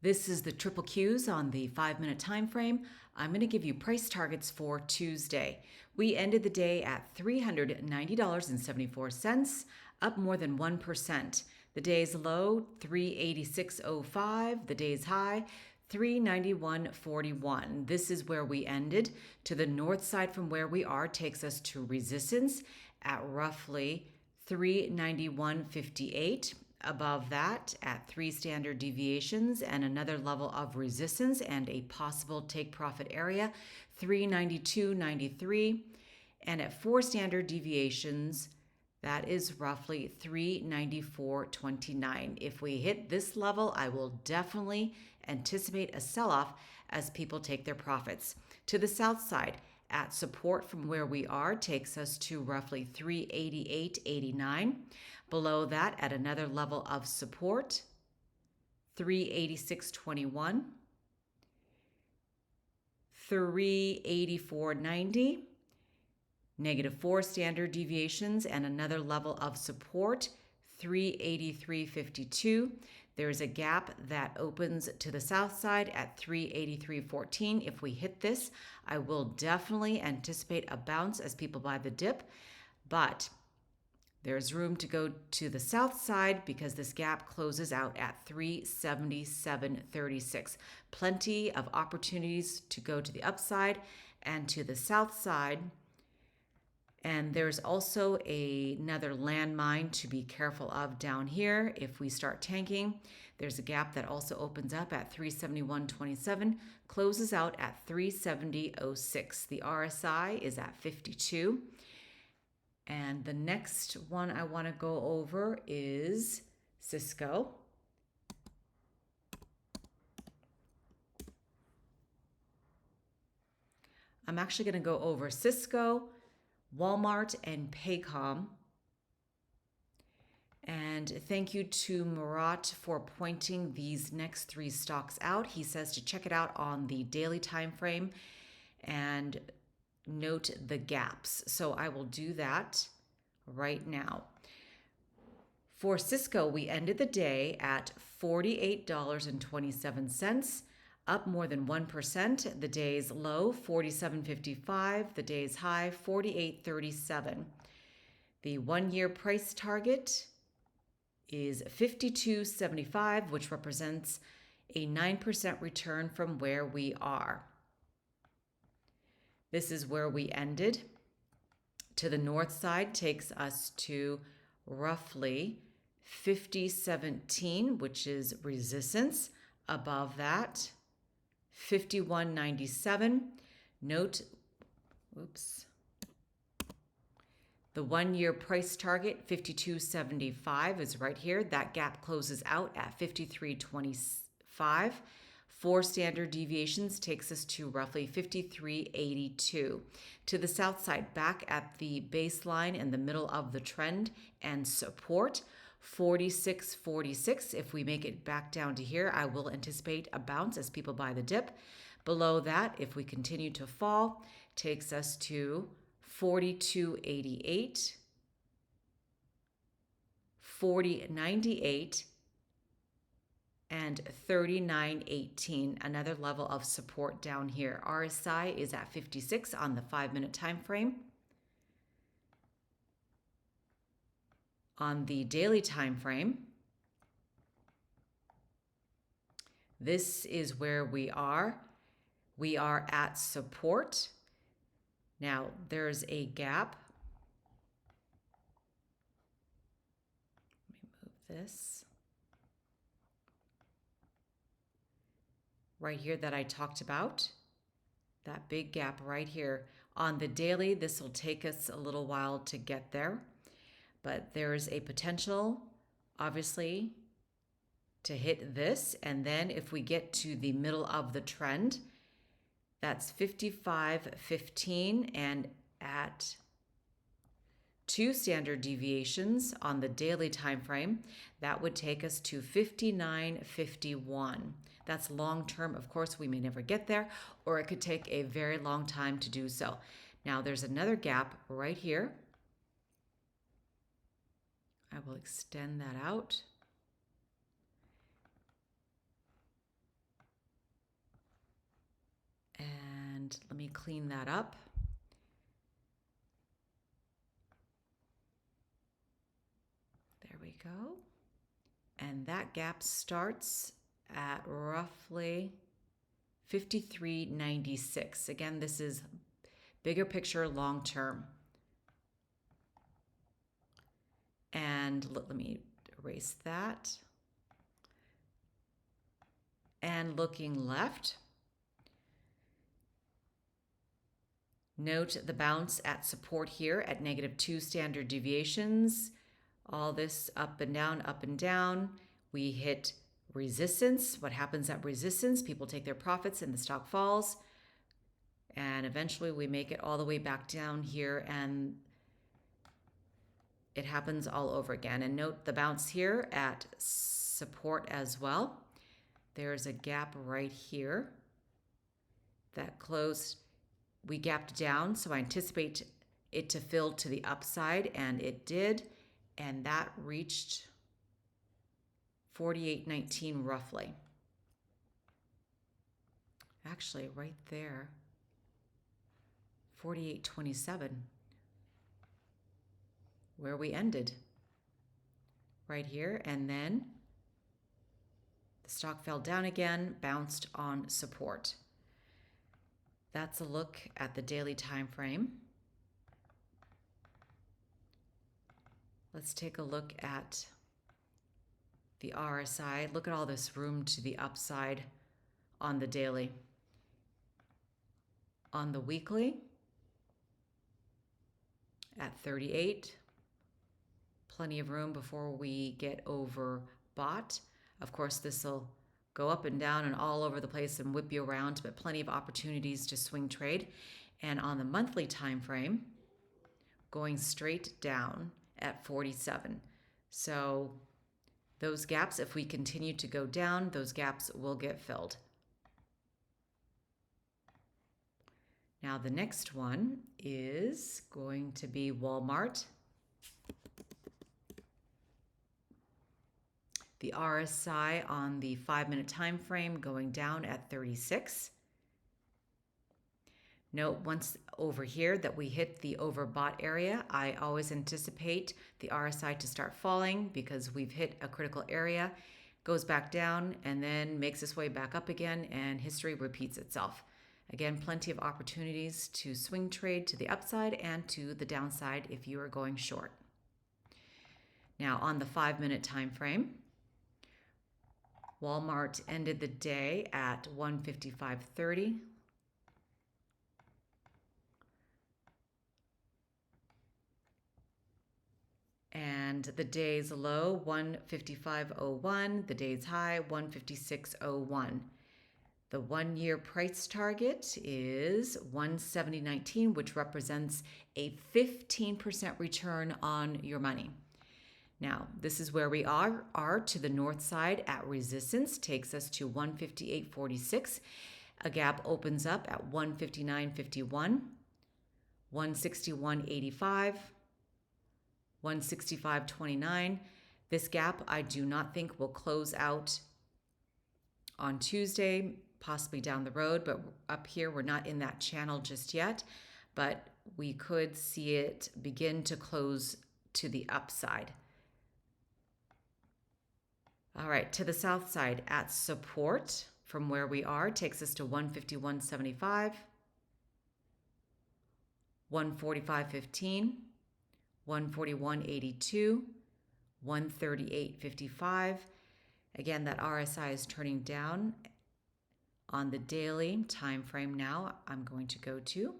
This is the triple Qs on the 5-minute time frame. I'm going to give you price targets for Tuesday. We ended the day at $390.74, up more than 1%. The day's low, 386.05. The day's high, 391.41. This is where we ended. To the north side from where we are takes us to resistance at roughly 391.58. Above that, at 3 standard deviations and another level of resistance and a possible take profit area, 392.93. And at 4 standard deviations, that is roughly 394.29. If we hit this level, I will definitely anticipate a sell-off as people take their profits. To the south side, at support from where we are takes us to roughly 388.89. Below that, at another level of support, 386.21, 384.90, negative 4 standard deviations, and another level of support, 383.52. There's a gap that opens to the south side at 383.14. If we hit this, I will definitely anticipate a bounce as people buy the dip, but there's room to go to the south side because this gap closes out at 377.36. Plenty of opportunities to go to the upside and to the south side. And there's also another landmine to be careful of down here. If we start tanking, there's a gap that also opens up at 371.27, closes out at 370.06. The RSI is at 52. And the next one I want to go over is Csco. I'm actually going to go over Csco, Walmart, and Payc. And thank you to Murat for pointing these next 3 stocks out. He says to check it out on the daily time frame and note the gaps. So I will do that right now. For Csco, we ended the day at $48.27, up more than 1%. The day's low, 47.55. The day's high, 48.37. The 1-year price target is 52.75, which represents a 9% return from where we are. This is where we ended. To the north side takes us to roughly 50.17, which is resistance. Above that, 51.97. Note, the 1-year price target, 52.75, is right here. That gap closes out at 53.25. 4 standard deviations takes us to roughly 53.82. To the south side, back at the baseline in the middle of the trend and support, 46.46. If we make it back down to here, I will anticipate a bounce as people buy the dip. Below that, if we continue to fall, takes us to 42.88, 40.98, and 39.18, another level of support down here. RSI is at 56 on the 5-minute time frame. On the daily time frame, this is where we are. We are at support. Now, there's a gap. Let me move this. Right here that I talked about, that big gap right here. On the daily, this will take us a little while to get there, but there's a potential, obviously, to hit this. And then if we get to the middle of the trend, that's 55.15, and at 2 standard deviations on the daily time frame, that would take us to 59.51. That's long term. Of course, we may never get there, or it could take a very long time to do so. Now, there's another gap right here. I will extend that out. let me clean that up. There we go. And that gap starts at roughly 53.96. Again, this is bigger picture long term. And let me erase that. And looking left, note the bounce at support here at -2 standard deviations. All this up and down, up and down. We hit resistance. What happens at resistance? People take their profits and the stock falls. And eventually we make it all the way back down here, and it happens all over again. And note the bounce here at support as well. There's a gap right here that closed. We gapped down, so I anticipate it to fill to the upside, and it did. And that reached 48.19 roughly. Actually, right there, 48.27, where we ended. Right here, and then the stock fell down again, bounced on support. That's a look at the daily time frame. Let's take a look at the RSI. Look at all this room to the upside on the daily. On the weekly, at 38, plenty of room before we get overbought. Of course, this will go up and down and all over the place and whip you around, but plenty of opportunities to swing trade. And on the monthly time frame, going straight down at 47. So those gaps, if we continue to go down, those gaps will get filled. Now the next one is going to be Walmart. The RSI on the 5-minute time frame going down at 36. Note once over here that we hit the overbought area. I always anticipate the RSI to start falling because we've hit a critical area, goes back down, and then makes its way back up again, and history repeats itself. Again, plenty of opportunities to swing trade to the upside and to the downside if you are going short. Now on the 5-minute time frame, Walmart ended the day at 155.30. And the day's low, 155.01. The day's high, 156.01. The 1-year price target is 170.19, which represents a 15% return on your money. Now, this is where we are to the north side at resistance, takes us to 158.46. A gap opens up at 159.51, 161.85, 165.29. This gap I do not think will close out on Tuesday, possibly down the road, but up here we're not in that channel just yet, but we could see it begin to close to the upside. All right, to the south side at support from where we are takes us to 151.75, 145.15, 141.82, 138.55. Again, that RSI is turning down on the daily time frame now. I'm going to go to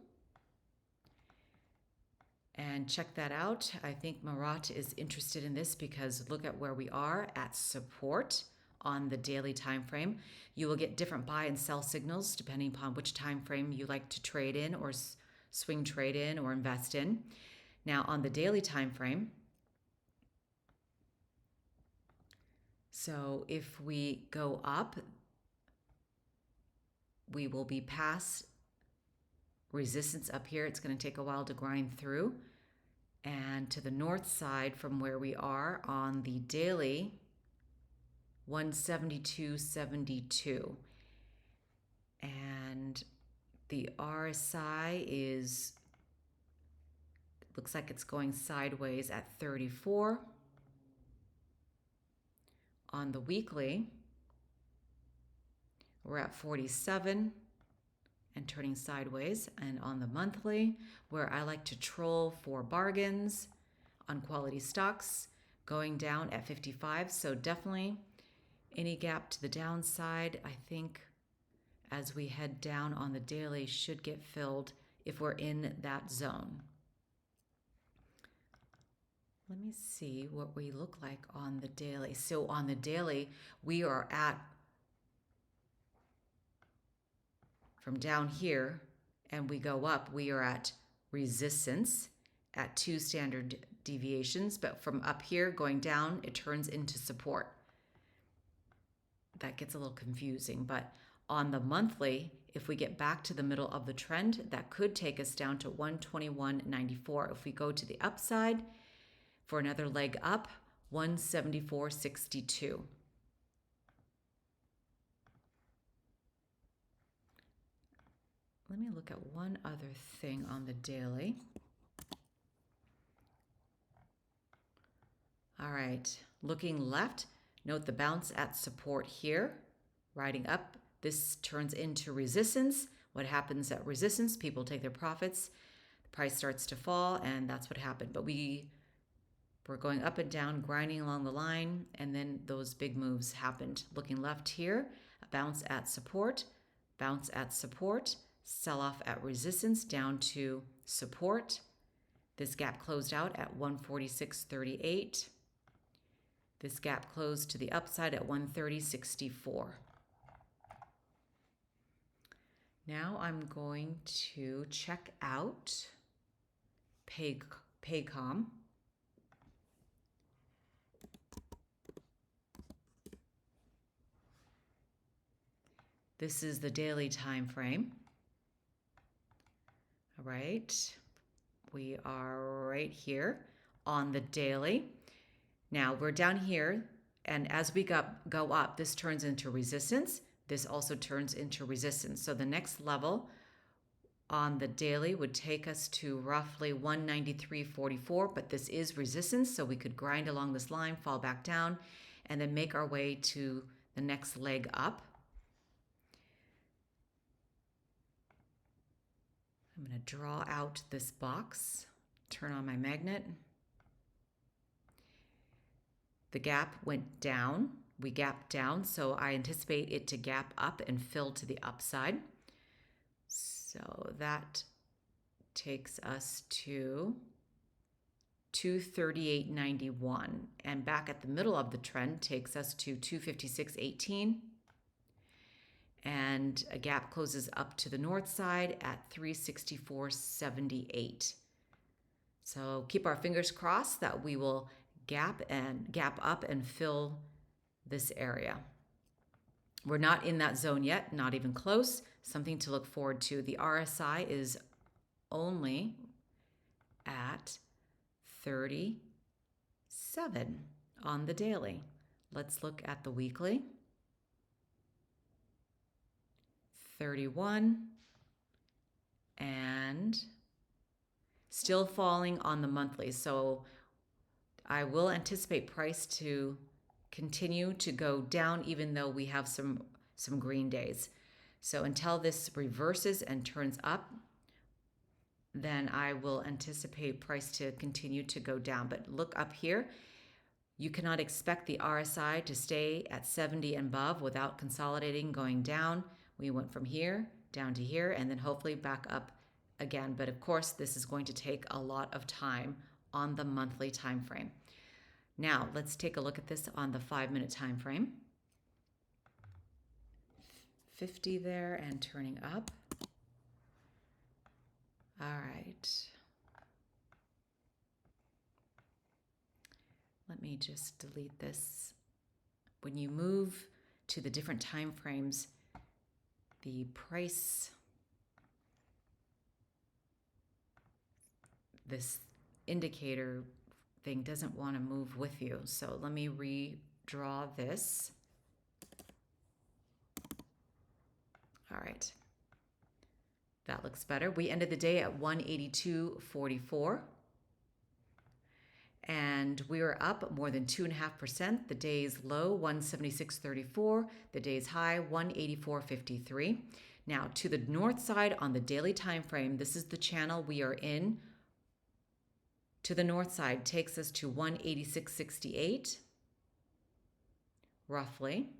and check that out. I think Marat is interested in this because look at where we are at support on the daily time frame. You will get different buy and sell signals depending upon which time frame you like to trade in or swing trade in or invest in. Now on the daily time frame, so if we go up, we will be past resistance up here. It's going to take a while to grind through. And to the north side from where we are on the daily, 172.72. And The RSI is, looks like it's going sideways at 34. On the weekly, we're at 47 and turning sideways. And on the monthly, where I like to troll for bargains on quality stocks, going down at 55. So definitely any gap to the downside, I think as we head down on the daily should get filled if we're in that zone. Let me see what we look like on the daily. So on the daily, we are at, from down here, and we go up, we are at resistance at 2 standard deviations, but from up here going down, it turns into support. That gets a little confusing, but on the monthly, if we get back to the middle of the trend, that could take us down to 121.94. If we go to the upside, for another leg up, 174.62. Let me look at one other thing on the daily. All right, looking left, note the bounce at support here, riding up. This turns into resistance. What happens at resistance? People take their profits, the price starts to fall, and that's what happened. But we're going up and down, grinding along the line, and then those big moves happened. Looking left here, a bounce at support, sell off at resistance down to support. This gap closed out at 146.38. This gap closed to the upside at 130.64. Now I'm going to check out Paycom. This is the daily time frame. All right, we are right here on the daily. Now we're down here, and as we go up, this turns into resistance. This also turns into resistance. So the next level on the daily would take us to roughly 193.44, but this is resistance, so we could grind along this line, fall back down, and then make our way to the next leg up. I'm going to draw out this box, turn on my magnet. The gap went down. We gapped down, so I anticipate it to gap up and fill to the upside. So that takes us to 238.91, and back at the middle of the trend takes us to 256.18. And a gap closes up to the north side at 364.78. So keep our fingers crossed that we will gap up and fill this area. We're not in that zone yet, not even close. Something to look forward to. The RSI is only at 37 on the daily. Let's look at the weekly. 31, and still falling on the monthly. So I will anticipate price to continue to go down, even though we have some green days. So until this reverses and turns up, then I will anticipate price to continue to go down. But look up here. You cannot expect the RSI to stay at 70 and above without consolidating, going down. We went from here down to here and then hopefully back up again. But of course, this is going to take a lot of time on the monthly time frame. Now, let's take a look at this on the 5-minute time frame. 50 there and turning up. All right. Let me just delete this. When you move to the different time frames, the price, this indicator thing doesn't want to move with you. So let me redraw this. All right. That looks better. We ended the day at 182.44. And we were up more than 2.5%. The day's low, 176.34. The day's high, 184.53. Now to the north side on the daily time frame, this is the channel we are in. To the north side takes us to 186.68, roughly.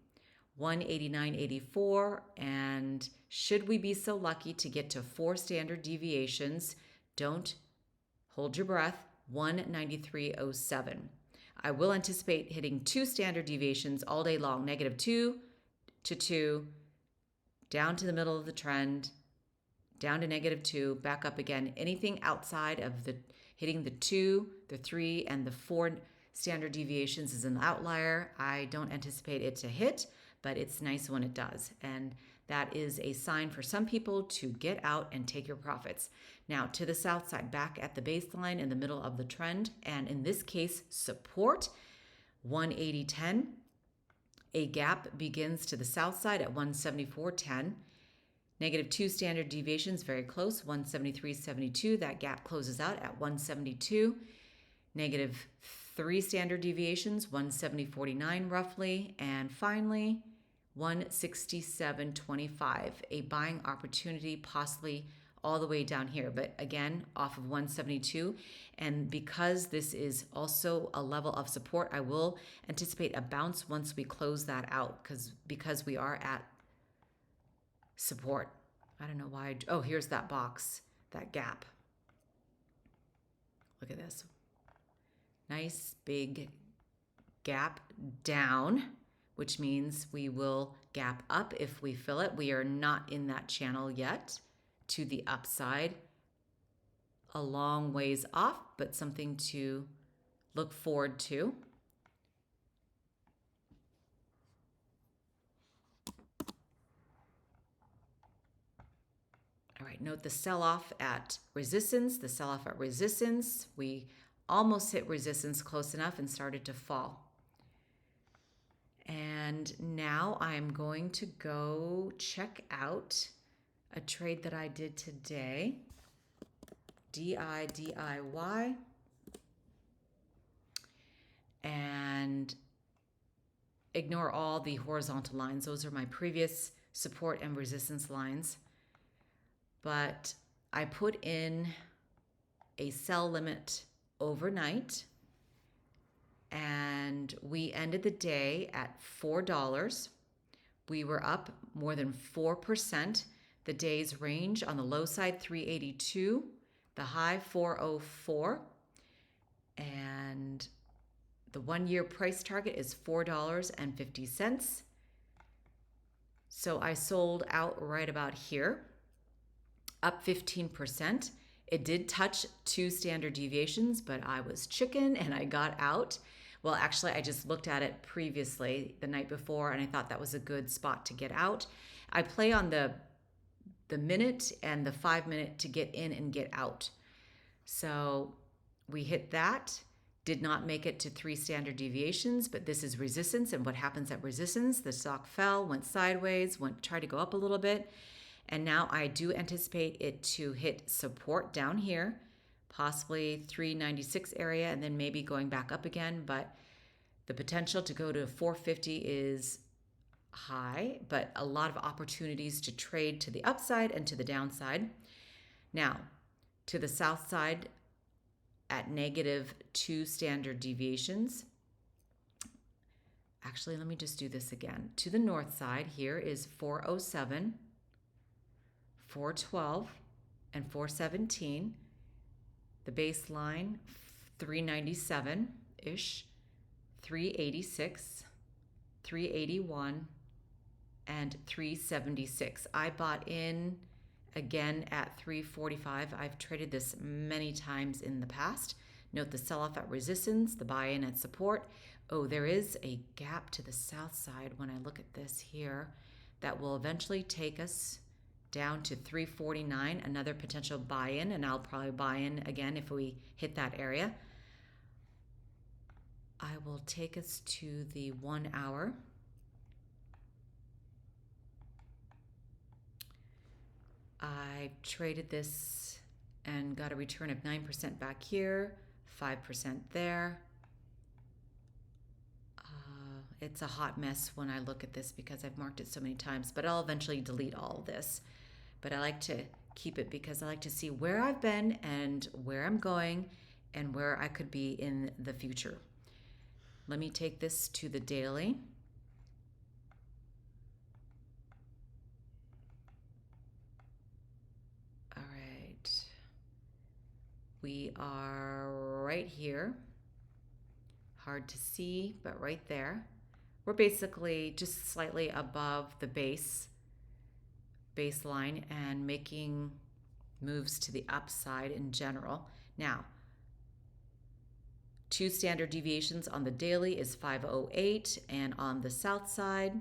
189.84, and should we be so lucky to get to 4 standard deviations, don't hold your breath, 193.07. I will anticipate hitting 2 standard deviations all day long, -2 to 2, down to the middle of the trend, down to -2, back up again. Anything outside of the hitting the 2, the 3, and the 4 standard deviations is an outlier. I don't anticipate it to hit, but it's nice when it does. And that is a sign for some people to get out and take your profits. Now to the south side, back at the baseline in the middle of the trend, and in this case, support 180.10. A gap begins to the south side at 174.10. -2 standard deviations, very close, 173.72. That gap closes out at 172. -3 standard deviations, 170.49 roughly. And finally, 167.25. A buying opportunity possibly all the way down here, but again, off of 172. And because this is also a level of support, I will anticipate a bounce once we close that out because we are at support. I don't know why. Oh, here's that box, that gap. Look at this. Nice big gap down, which means we will gap up if we fill it. We are not in that channel yet to the upside. A long ways off, but something to look forward to. All right, note the sell-off at resistance, the sell-off at resistance. We almost hit resistance close enough and started to fall. And now I'm going to go check out a trade that I did today. DIY. And ignore all the horizontal lines. Those are my previous support and resistance lines. But I put in a sell limit overnight, and we ended the day at $4. We were up more than 4%. The day's range on the low side, 382, the high 404, and the 1-year price target is $4.50. So I sold out right about here, up 15%. It did touch 2 standard deviations, but I was chicken and I got out. Well, actually, I just looked at it previously the night before, and I thought that was a good spot to get out. I play on the minute and the 5-minute to get in and get out. So we hit that, did not make it to 3 standard deviations, but this is resistance. And what happens at resistance? The stock fell, went sideways, tried to go up a little bit. And now I do anticipate it to hit support down here, possibly 396 area, and then maybe going back up again. But the potential to go to 450 is high, but a lot of opportunities to trade to the upside and to the downside. Now, to the south side at -2 standard deviations. Actually, let me just do this again. To the north side, here is 407, 412, and 417. The baseline, 397-ish, 386, 381, and 376. I bought in again at 345. I've traded this many times in the past. Note the sell-off at resistance, the buy-in at support. Oh, there is a gap to the south side when I look at this here that will eventually take us down to 349, another potential buy-in, and I'll probably buy in again if we hit that area. I will take us to the 1 hour. I I traded this and got a return of 9% back here, 5% there. It's a hot mess when I look at this because I've marked it so many times, but I'll eventually delete all of this. But I like to keep it because I like to see where I've been and where I'm going and where I could be in the future. Let me take this to the daily. All right. We are right here. Hard to see, but right there. We're basically just slightly above the baseline and making moves to the upside in general. Now, 2 standard deviations on the daily is 508, and on the south side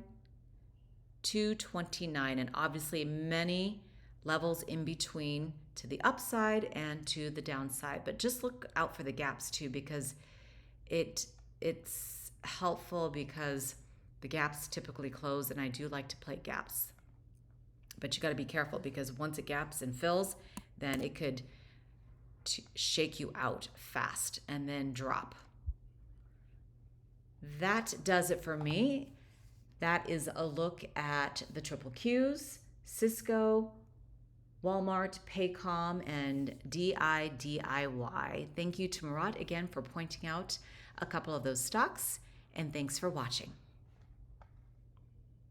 229, and obviously many levels in between to the upside and to the downside. But just look out for the gaps too, because it's helpful because the gaps typically close, and I do like to play gaps. But you got to be careful because once it gaps and fills, then it could shake you out fast and then drop. That does it for me. That is a look at the triple Qs, Csco, Walmart, Paycom, and DIY. Thank you to Murat again for pointing out a couple of those stocks, and thanks for watching.